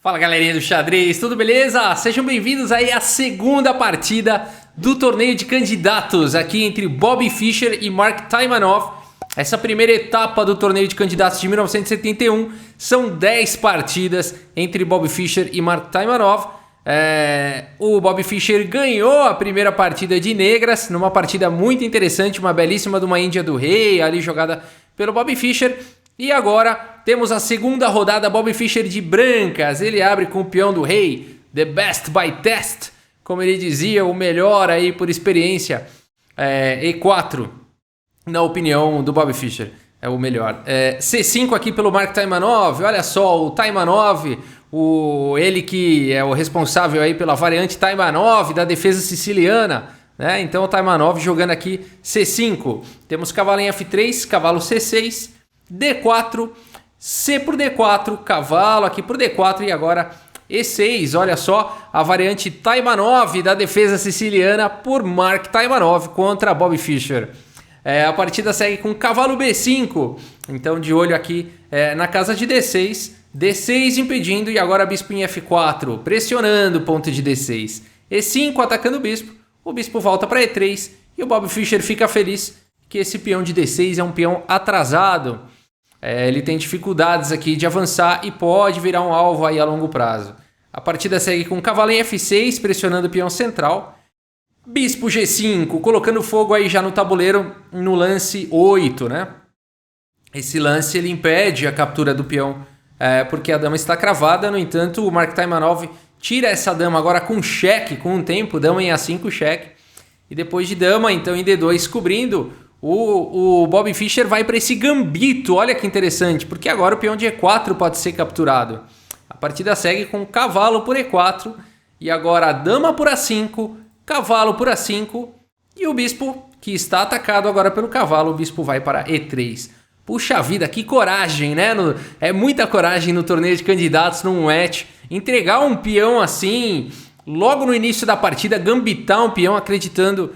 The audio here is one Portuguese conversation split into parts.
Fala galerinha do xadrez, tudo beleza? Sejam bem-vindos aí à segunda partida do torneio de candidatos aqui entre Bobby Fischer e Mark Taimanov. Essa primeira etapa do torneio de candidatos de 1971 são 10 partidas entre Bobby Fischer e Mark Taimanov. O Bobby Fischer ganhou a primeira partida de negras, numa partida muito interessante, uma belíssima de uma Índia do Rei, ali jogada pelo Bobby Fischer. E agora temos a segunda rodada, Bobby Fischer de brancas. Ele abre com o peão do rei, the best by test, como ele dizia, o melhor aí por experiência. E4, na opinião do Bobby Fischer, é o melhor. C5 aqui pelo Mark Taimanov. Olha só, o Taimanov, ele que é o responsável aí pela variante Taimanov da defesa siciliana, né? Então o Taimanov jogando aqui C5. Temos cavalo em F3, cavalo C6, D4, C por D4, cavalo aqui por D4 e agora E6. Olha só a variante Taimanov da defesa siciliana por Mark Taimanov contra Bobby Fischer. A partida segue com cavalo B5, então de olho aqui na casa de D6, D6 impedindo e agora bispo em F4, pressionando o ponto de D6. E5 atacando o bispo volta para E3 e o Bobby Fischer fica feliz que esse peão de D6 é um peão atrasado. Ele tem dificuldades aqui de avançar e pode virar um alvo aí a longo prazo. A partida segue com cavalo em F6, pressionando o peão central. Bispo G5, colocando fogo aí já no tabuleiro no lance 8, né? Esse lance ele impede a captura do peão, porque a dama está cravada. No entanto, o Mark Taimanov tira essa dama agora com cheque, com um tempo, dama em A5, cheque. E depois de dama, então em D2 cobrindo, o Bobby Fischer vai para esse gambito. Olha que interessante, porque agora o peão de E4 pode ser capturado. A partida segue com cavalo por E4 e agora dama por A5, cavalo por A5 e o bispo que está atacado agora pelo cavalo, o bispo vai para E3. Puxa vida, que coragem, né? É muita coragem no torneio de candidatos, num match, entregar um peão assim, logo no início da partida, gambitar um peão acreditando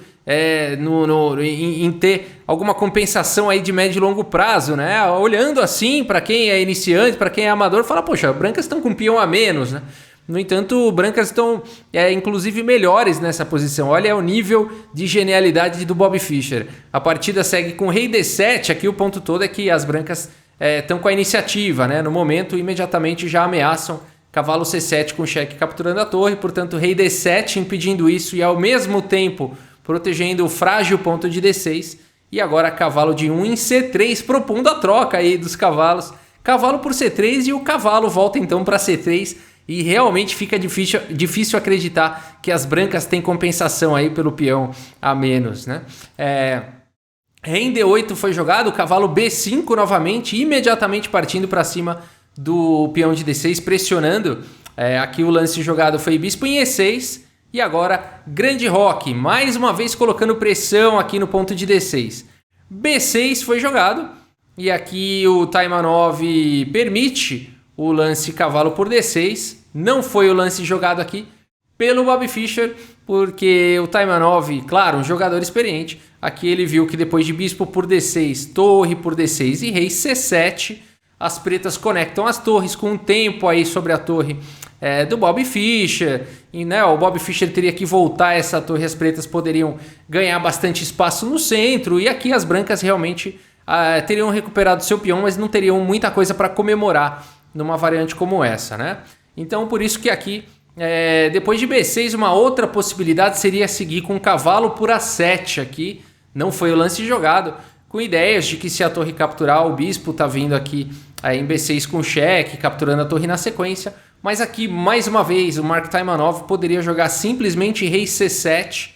em ter alguma compensação aí de médio e longo prazo, né? Olhando assim para quem é iniciante, para quem é amador, fala, poxa, brancas estão com um peão a menos, né? No entanto, brancas estão inclusive melhores nessa posição. Olha o nível de genialidade do Bobby Fischer. A partida segue com rei D7. Aqui o ponto todo é que as brancas estão com a iniciativa, né? No momento, imediatamente já ameaçam cavalo C7 com cheque capturando a torre. Portanto, rei D7 impedindo isso e ao mesmo tempo protegendo o frágil ponto de D6. E agora cavalo de 1 em C3, propondo a troca aí dos cavalos. Cavalo por C3 e o cavalo volta então para C3. E realmente fica difícil acreditar que as brancas têm compensação aí pelo peão a menos, né? Rei em D8 foi jogado, cavalo B5 novamente, imediatamente partindo para cima do peão de D6, pressionando. Aqui o lance jogado foi bispo em E6 e agora grande roque, mais uma vez colocando pressão aqui no ponto de D6. B6 foi jogado e aqui o Taimanov permite o lance cavalo por D6. Não foi o lance jogado aqui pelo Bobby Fischer, porque o Taimanov, claro, um jogador experiente, aqui ele viu que depois de bispo por D6, torre por D6 e rei C7, as pretas conectam as torres com um tempo aí sobre a torre do Bobby Fischer. E né, o Bobby Fischer teria que voltar essa torre, as pretas poderiam ganhar bastante espaço no centro, e aqui as brancas realmente teriam recuperado seu peão, mas não teriam muita coisa para comemorar numa variante como essa, né? Então, por isso que aqui, depois de B6, uma outra possibilidade seria seguir com cavalo por A7 aqui. Não foi o lance jogado, com ideias de que se a torre capturar, o bispo está vindo aqui em B6 com cheque, capturando a torre na sequência. Mas aqui, mais uma vez, o Mark Taimanov poderia jogar simplesmente rei C7.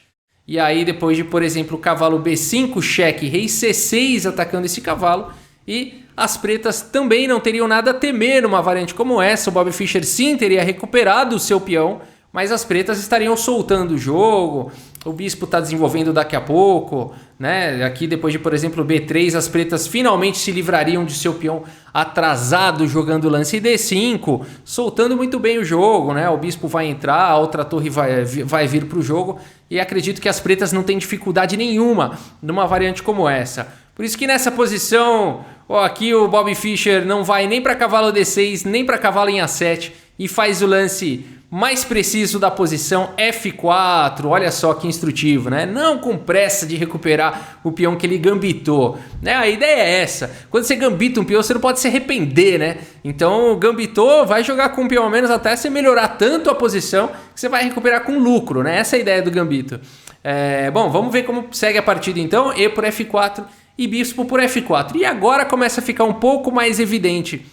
E aí, depois de, por exemplo, cavalo B5, cheque, rei C6 atacando esse cavalo. E as pretas também não teriam nada a temer numa variante como essa. O Bobby Fischer sim teria recuperado o seu peão, mas as pretas estariam soltando o jogo. O bispo está desenvolvendo daqui a pouco, né? Aqui depois de, por exemplo, B3, as pretas finalmente se livrariam de seu peão atrasado jogando lance D5, soltando muito bem o jogo, né? O bispo vai entrar, a outra torre vai vir para o jogo e acredito que as pretas não têm dificuldade nenhuma numa variante como essa. Por isso que nessa posição, aqui o Bobby Fischer não vai nem para cavalo D6, nem para cavalo em A7 e faz o lance mais preciso da posição F4. Olha só que instrutivo, né? Não com pressa de recuperar o peão que ele gambitou, né? A ideia é essa. Quando você gambita um peão, você não pode se arrepender, né? Então, gambitou, vai jogar com um peão a menos até você melhorar tanto a posição que você vai recuperar com lucro, né? Essa é a ideia do gambito. Bom, vamos ver como segue a partida então. E por F4 e bispo por F4. E agora começa a ficar um pouco mais evidente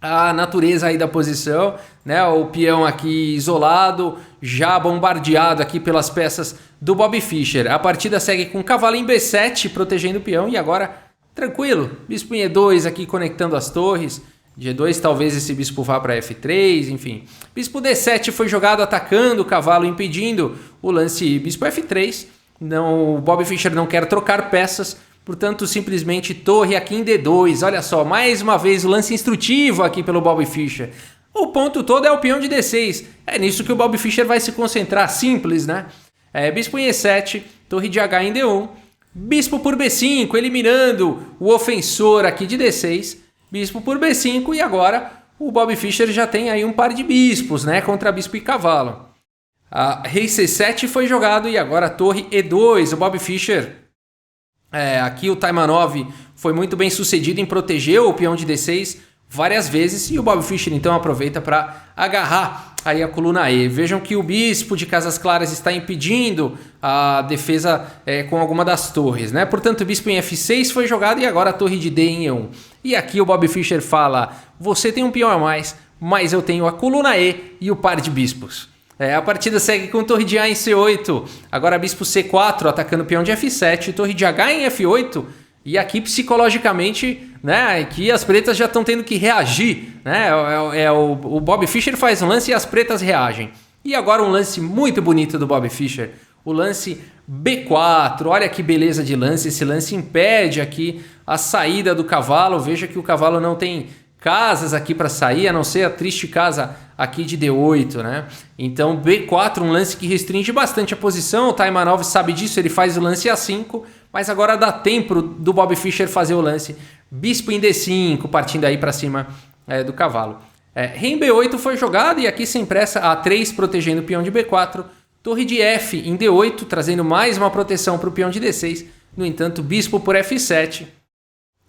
a natureza aí da posição, né? O peão aqui isolado, já bombardeado aqui pelas peças do Bobby Fischer. A partida segue com cavalo em B7 protegendo o peão e agora tranquilo, bispo em E2 aqui conectando as torres. G2 talvez esse bispo vá para F3, enfim. Bispo D7 foi jogado atacando o cavalo, impedindo o lance bispo F3. Não, o Bobby Fischer não quer trocar peças. Portanto, simplesmente torre aqui em D2. Olha só, mais uma vez o lance instrutivo aqui pelo Bobby Fischer. O ponto todo é o peão de D6. É nisso que o Bobby Fischer vai se concentrar. Simples, né? Bispo em E7, torre de H em D1. Bispo por B5, eliminando o ofensor aqui de D6. Bispo por B5 e agora o Bobby Fischer já tem aí um par de bispos, né? Contra bispo e cavalo. Rei C7 foi jogado e agora torre E2. O Bobby Fischer... aqui o Taimanov foi muito bem sucedido em proteger o peão de D6 várias vezes e o Bobby Fischer então aproveita para agarrar aí a coluna E. Vejam que o bispo de Casas Claras está impedindo a defesa com alguma das torres, né? Portanto, o bispo em F6 foi jogado e agora a torre de D em E1. E aqui o Bobby Fischer fala, você tem um peão a mais, mas eu tenho a coluna E e o par de bispos. A partida segue com torre de A em C8, agora bispo C4 atacando o peão de F7, torre de H em F8, e aqui psicologicamente, né, que as pretas já estão tendo que reagir, né, o Bobby Fischer faz um lance e as pretas reagem. E agora um lance muito bonito do Bobby Fischer, o lance B4, olha que beleza de lance, esse lance impede aqui a saída do cavalo, veja que o cavalo não tem casas aqui para sair, a não ser a triste casa aqui de D8, né? Então B4, um lance que restringe bastante a posição, o Taimanov sabe disso, ele faz o lance A5, mas agora dá tempo do Bobby Fischer fazer o lance bispo em D5, partindo aí para cima do cavalo. Rei em B8 foi jogado e aqui sem pressa A3 protegendo o peão de B4, torre de F em D8, trazendo mais uma proteção para o peão de D6, no entanto bispo por F7,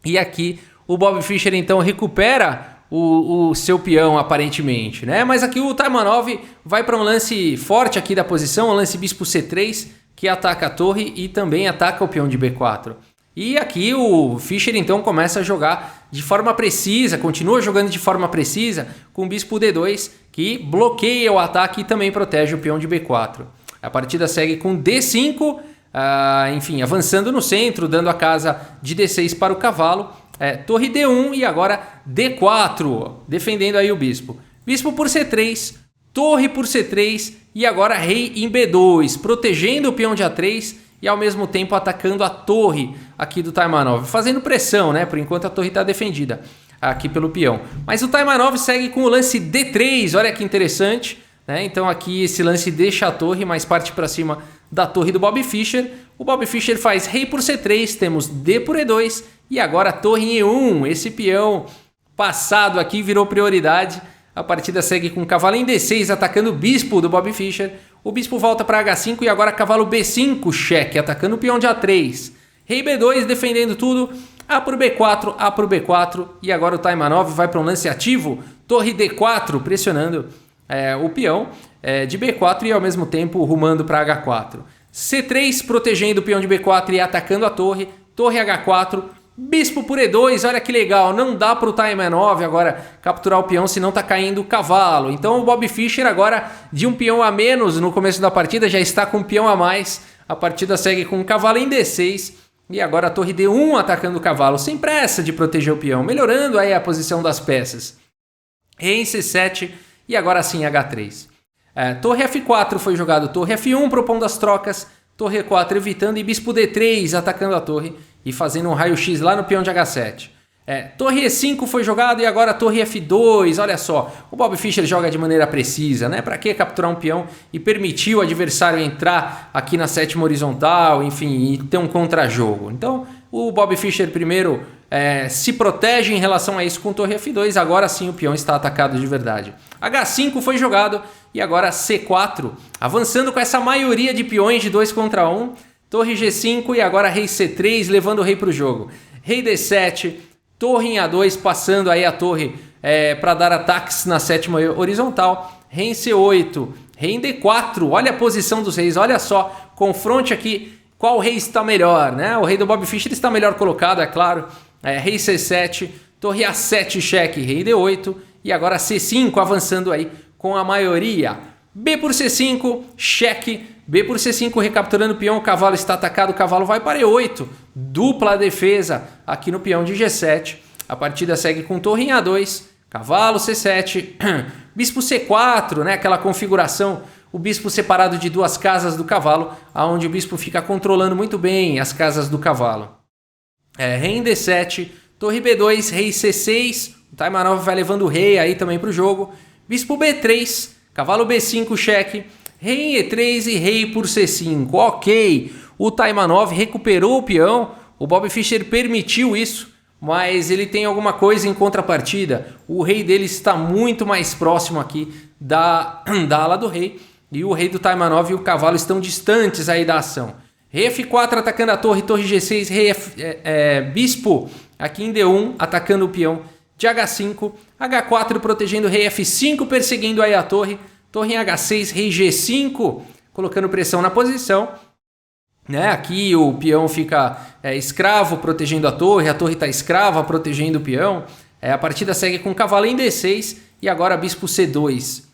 e aqui o Bobby Fischer então recupera o seu peão aparentemente, né? Mas aqui o Taimanov vai para um lance forte aqui da posição, um lance bispo C3 que ataca a torre e também ataca o peão de B4. E aqui o Fischer então começa a jogar de forma precisa, continua jogando de forma precisa com o bispo D2 que bloqueia o ataque e também protege o peão de B4. A partida segue com D5, enfim, avançando no centro, dando a casa de D6 para o cavalo. Torre D1 e agora D4, defendendo aí o bispo. Bispo por C3, torre por C3 e agora rei em B2, protegendo o peão de A3 e ao mesmo tempo atacando a torre aqui do Taimanov, fazendo pressão, né? Por enquanto a torre está defendida aqui pelo peão. Mas o Taimanov segue com o lance D3, olha que interessante, né? Então aqui esse lance deixa a torre, mas parte para cima da torre do Bobby Fischer. O Bobby Fischer faz rei por C3, temos D por E2 e agora torre em E1. Esse peão passado aqui virou prioridade. A partida segue com cavalo em D6 atacando o bispo do Bobby Fischer. O bispo volta para H5 e agora cavalo B5 cheque atacando o peão de A3. Rei B2 defendendo tudo. A por B4, A por B4 e agora o Taimanov vai para um lance ativo. Torre D4 pressionando o peão de B4 e ao mesmo tempo rumando para H4. C3 protegendo o peão de B4 e atacando a torre. Torre H4. Bispo por E2, olha que legal, não dá para o Taimanov agora capturar o peão, senão tá caindo o cavalo. Então o Bobby Fischer agora de um peão a menos no começo da partida já está com um peão a mais. A partida segue com um cavalo em D6 e agora a torre D1 atacando o cavalo, sem pressa de proteger o peão, melhorando aí a posição das peças. Rei em C7 e agora sim H3. Torre F4 foi jogado, torre F1 propondo as trocas, torre E4 evitando e bispo D3 atacando a torre e fazendo um raio-x lá no peão de H7. Torre E5 foi jogado e agora torre F2, olha só, o Bobby Fischer joga de maneira precisa, né? Para que capturar um peão e permitir o adversário entrar aqui na sétima horizontal, enfim, e ter um contra-jogo. Então o Bobby Fischer primeiro se protege em relação a isso com torre F2, agora sim o peão está atacado de verdade. H5 foi jogado e agora C4, avançando com essa maioria de peões de 2 contra 1, torre G5 e agora rei C3, levando o rei para o jogo. Rei D7, torre em A2, passando aí a torre para dar ataques na 7ª horizontal, rei em C8, rei em D4, olha a posição dos reis, olha só, confronte aqui qual rei está melhor, né? O rei do Bob Fischer está melhor colocado, é claro. Rei C7, torre A7 cheque, rei D8 e agora C5 avançando aí com a maioria. B por C5, cheque, B por C5 recapturando o peão, o cavalo está atacado, o cavalo vai para E8, dupla defesa aqui no peão de G7. A partida segue com torre em A2, cavalo C7, bispo C4, né? Aquela configuração, o bispo separado de 2 casas do cavalo, onde o bispo fica controlando muito bem as casas do cavalo. Rei em D7, torre B2, rei C6, o Taimanov vai levando o rei aí também para o jogo, bispo B3, cavalo B5 cheque, rei em E3 e rei por C5, ok, o Taimanov recuperou o peão, o Bob Fischer permitiu isso, mas ele tem alguma coisa em contrapartida, o rei dele está muito mais próximo aqui da ala do rei, e o rei do Taimanov e o cavalo estão distantes aí da ação. Rei F4 atacando a torre, torre G6, rei bispo aqui em D1 atacando o peão de H5, H4 protegendo o rei F5 perseguindo aí a torre, torre em H6, rei G5 colocando pressão na posição, né? Aqui o peão fica escravo protegendo a torre está escrava protegendo o peão, a partida segue com cavalo em D6 e agora bispo C2,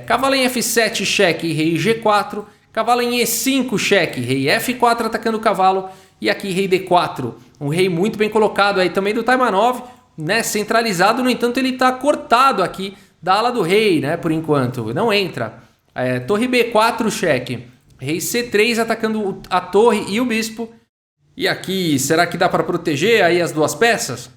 cavalo em F7 cheque, rei G4, cavalo em E5 cheque, rei F4 atacando o cavalo e aqui rei D4. Um rei muito bem colocado aí também do Taimanov, né? Centralizado, no entanto ele está cortado aqui da ala do rei, né? Por enquanto, não entra. Torre B4 cheque, rei C3 atacando a torre e o bispo. E aqui, será que dá para proteger aí as 2 peças?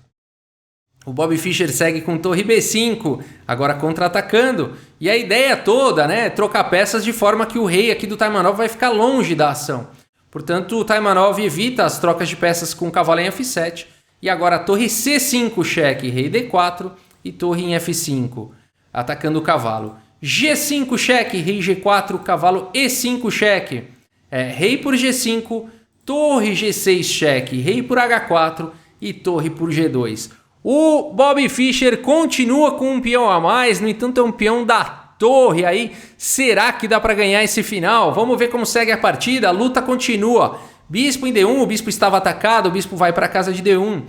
O Bob Fischer segue com torre B5, agora contra-atacando. E a ideia toda, né, é trocar peças de forma que o rei aqui do Taimanov vai ficar longe da ação. Portanto, o Taimanov evita as trocas de peças com o cavalo em F7. E agora torre C5 cheque, rei D4 e torre em F5, atacando o cavalo. G5 cheque, rei G4, cavalo E5 cheque. Rei por G5, torre G6 cheque, rei por H4 e torre por G2. O Bob Fischer continua com um peão a mais, no entanto é um peão da torre aí. Será que dá para ganhar esse final? Vamos ver como segue a partida, a luta continua. Bispo em D1, o bispo estava atacado, o bispo vai para a casa de D1.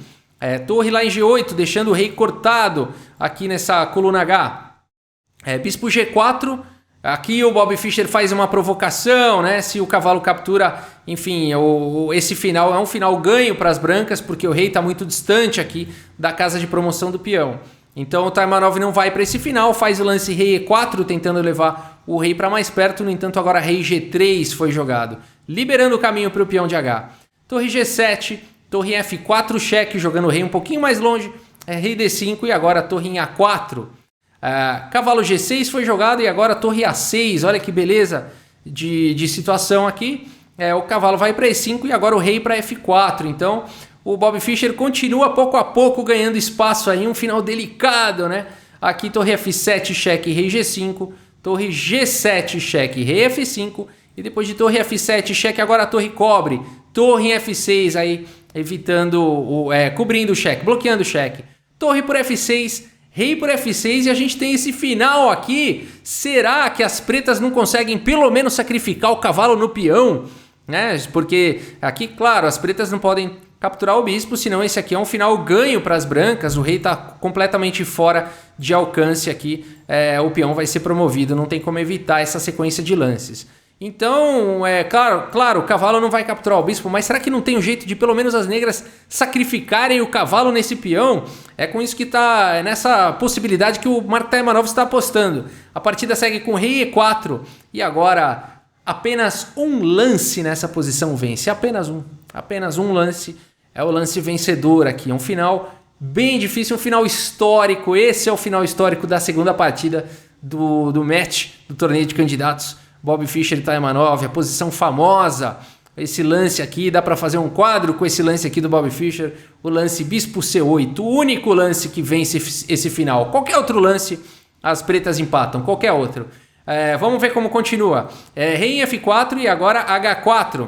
Torre lá em G8, deixando o rei cortado aqui nessa coluna H. Bispo G4, aqui o Bob Fischer faz uma provocação, né? Se o cavalo captura, enfim, esse final é um final ganho para as brancas, porque o rei está muito distante aqui da casa de promoção do peão. Então o Taimanov não vai para esse final, faz o lance rei E4, tentando levar o rei para mais perto, no entanto agora rei G3 foi jogado, liberando o caminho para o peão de H. Torre G7, torre em F4 cheque, jogando o rei um pouquinho mais longe, rei D5 e agora torre em A4. Cavalo G6 foi jogado e agora torre A6, olha que beleza de situação aqui. O cavalo vai para E5 e agora o rei para F4, então o Bob Fischer continua pouco a pouco ganhando espaço aí, um final delicado, né? Aqui torre F7 cheque, rei G5, torre G7 cheque, rei F5 e depois de torre F7 cheque agora a torre cobre, torre em F6 aí evitando, cobrindo o cheque, bloqueando o cheque, torre por F6, rei por F6 e a gente tem esse final aqui. Será que as pretas não conseguem pelo menos sacrificar o cavalo no peão? Né? Porque aqui, claro, as pretas não podem capturar o bispo, senão esse aqui é um final ganho para as brancas. O rei está completamente fora de alcance aqui. O peão vai ser promovido, não tem como evitar essa sequência de lances. Então, claro, o cavalo não vai capturar o bispo, mas será que não tem um jeito de pelo menos as negras sacrificarem o cavalo nesse peão? É com isso que está nessa possibilidade que o Mark Taimanov está apostando. A partida segue com rei E4 e agora apenas um lance nessa posição vence, apenas um lance, é o lance vencedor aqui, é um final bem difícil, um final histórico. Esse é o final histórico da segunda partida do match do torneio de candidatos Bob Fischer e Taimanov, a posição famosa esse lance aqui, dá para fazer um quadro com esse lance aqui do Bobby Fischer, o lance bispo C8, o único lance que vence esse final. Qualquer outro lance, as pretas empatam, qualquer outro. Vamos ver como continua. Rei em F4 e agora H4.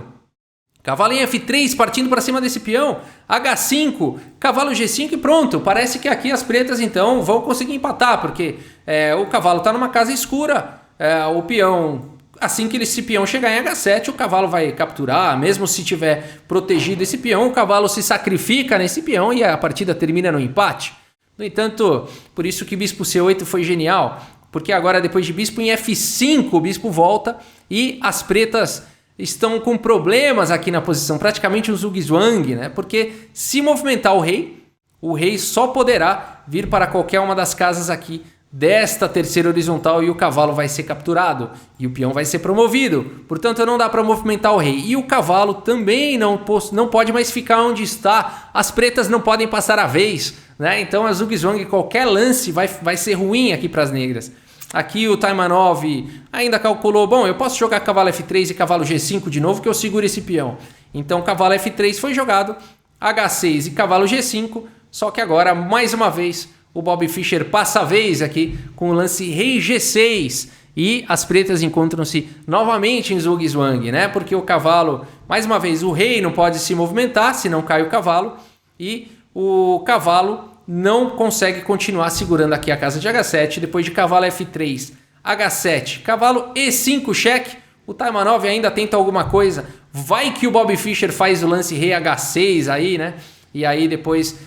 Cavalo em F3 partindo para cima desse peão. H5, cavalo G5 e pronto. Parece que aqui as pretas então vão conseguir empatar, porque o cavalo está numa casa escura. O peão, assim que esse peão chegar em H7, o cavalo vai capturar. Mesmo se tiver protegido esse peão, o cavalo se sacrifica nesse peão e a partida termina no empate. No entanto, por isso que bispo C8 foi genial, porque agora depois de bispo em F5, o bispo volta e as pretas estão com problemas aqui na posição, praticamente um zug-zwang, né? Porque se movimentar o rei só poderá vir para qualquer uma das casas aqui desta terceira horizontal e o cavalo vai ser capturado e o peão vai ser promovido. Portanto, não dá para movimentar o rei. E o cavalo também não pode mais ficar onde está. As pretas não podem passar a vez, né? Então a zug-zwang, qualquer lance vai ser ruim aqui para as negras. Aqui o Taimanov ainda calculou, bom, eu posso jogar cavalo F3 e cavalo G5 de novo que eu seguro esse peão. Então cavalo F3 foi jogado, H6 e cavalo G5, só que agora, mais uma vez, o Bobby Fischer passa a vez aqui com o lance rei G6 e as pretas encontram-se novamente em zug-zwang, né? Porque o cavalo, mais uma vez, o rei não pode se movimentar, senão cai o cavalo e o cavalo não consegue continuar segurando aqui a casa de H7, depois de cavalo F3, H7, cavalo E5 cheque, o Taimanov ainda tenta alguma coisa, vai que o Bobby Fischer faz o lance rei H6 aí, né? E aí depois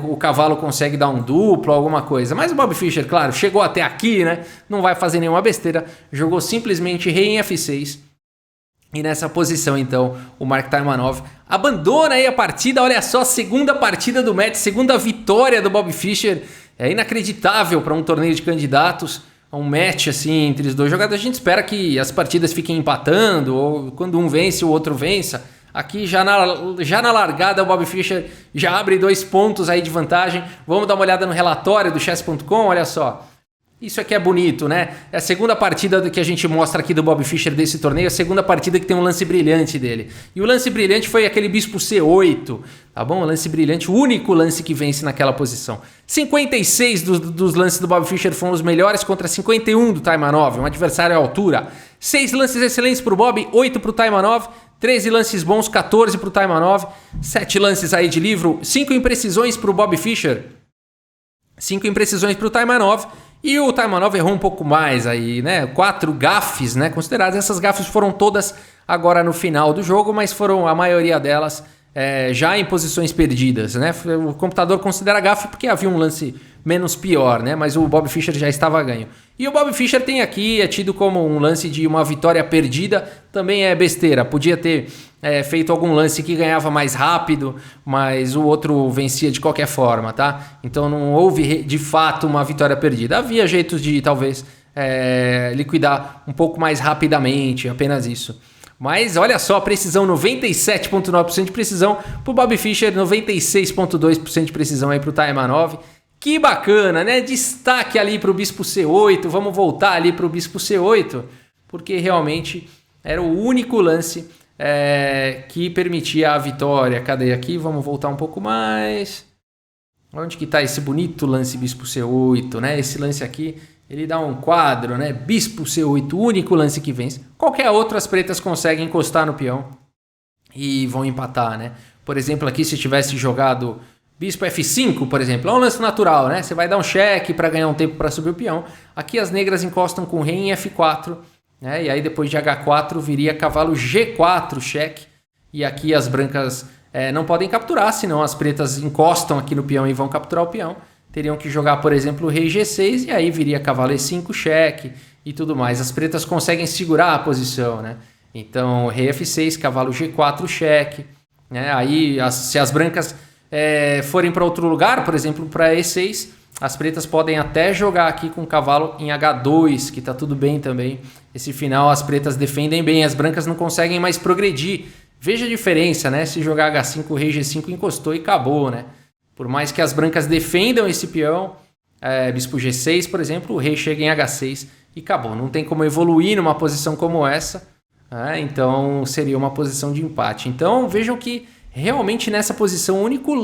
o cavalo consegue dar um duplo, alguma coisa. Mas o Bobby Fischer, claro, chegou até aqui, né? Não vai fazer nenhuma besteira, jogou simplesmente rei em F6. E nessa posição, então, o Mark Taimanov abandona aí a partida. Olha só, segunda partida do match, segunda vitória do Bobby Fischer. É inacreditável para um torneio de candidatos. Um match assim entre os dois jogadores. A gente espera que as partidas fiquem empatando, ou quando um vence, o outro vença. Aqui já na largada o Bobby Fischer já abre 2 pontos aí de vantagem. Vamos dar uma olhada no relatório do chess.com, olha só. Isso aqui é bonito, né? É a segunda partida que a gente mostra aqui do Bobby Fischer desse torneio, a segunda partida que tem um lance brilhante dele. E o lance brilhante foi aquele bispo C8, tá bom? O lance brilhante, o único lance que vence naquela posição. 56 dos lances do Bobby Fischer foram os melhores contra 51 do Taimanov, um adversário à altura. 6 lances excelentes para o Bobby, 8 para o Taimanov, 13 lances bons, 14 para o Taimanov, 7 lances aí de livro, 5 imprecisões para o Bobby Fischer, 5 imprecisões para o Taimanov. E o Taimanov errou um pouco mais aí, né? 4 gafes, né? Consideradas. Essas gafes foram todas agora no final do jogo, mas foram a maioria delas já em posições perdidas, né? O computador considera gafe porque havia um lance menos pior, né? Mas o Bobby Fischer já estava ganho. E o Bobby Fischer tem aqui, é tido como um lance de uma vitória perdida, também é besteira. Podia ter feito algum lance que ganhava mais rápido, mas o outro vencia de qualquer forma, tá? Então não houve de fato uma vitória perdida. Havia jeitos de talvez liquidar um pouco mais rapidamente, apenas isso. Mas olha só, precisão 97,9% de precisão para o Bobby Fischer, 96,2% de precisão aí para o Taimanov. Que bacana, né? Destaque ali para o bispo C8, vamos voltar ali para o bispo C8, porque realmente era o único lance que permitia a vitória. Cadê aqui? Vamos voltar um pouco mais. Onde que está esse bonito lance bispo C8, né? Esse lance aqui, ele dá um quadro, né? Bispo C8, o único lance que vence. Qualquer outro as pretas conseguem encostar no peão e vão empatar, né? Por exemplo, aqui se tivesse jogado bispo F5, por exemplo, é um lance natural, né? Você vai dar um cheque para ganhar um tempo para subir o peão. Aqui as negras encostam com o rei em F4, né? E aí depois de H4 viria cavalo G4, cheque. E aqui as brancas não podem capturar, senão as pretas encostam aqui no peão e vão capturar o peão. Teriam que jogar, por exemplo, o rei G6 e aí viria cavalo E5, cheque e tudo mais. As pretas conseguem segurar a posição, né? Então, rei F6, cavalo G4, cheque. Né? Aí, se as brancas forem para outro lugar, por exemplo, para E6, as pretas podem até jogar aqui com o cavalo em H2, que está tudo bem também. Esse final as pretas defendem bem, as brancas não conseguem mais progredir. Veja a diferença, né? Se jogar H5, o rei G5 encostou e acabou, né? Por mais que as brancas defendam esse peão, bispo G6, por exemplo, o rei chega em H6 e acabou. Não tem como evoluir numa posição como essa. Então seria uma posição de empate. Então vejam que realmente nessa posição o único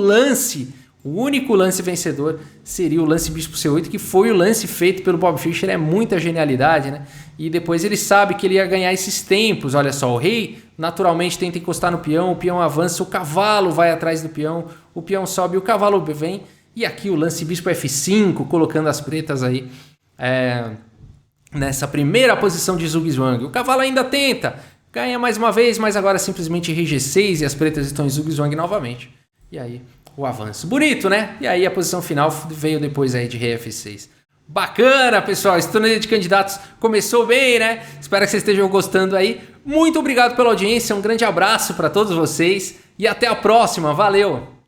lance vencedor seria o lance bispo C8, que foi o lance feito pelo Bob Fischer. É muita genialidade, né? E depois ele sabe que ele ia ganhar esses tempos. Olha só, o rei naturalmente tenta encostar no peão, o peão avança, o cavalo vai atrás do peão, o peão sobe, o cavalo vem. E aqui o lance bispo F5, colocando as pretas aí nessa primeira posição de zugzwang. O cavalo ainda tenta, ganha mais uma vez, mas agora simplesmente rei G6 e as pretas estão em zugzwang novamente. E aí o avanço. Bonito, né? E aí a posição final veio depois aí de rei F6. Bacana, pessoal. Esse torneio de candidatos começou bem, né? Espero que vocês estejam gostando aí. Muito obrigado pela audiência. Um grande abraço para todos vocês e até a próxima. Valeu!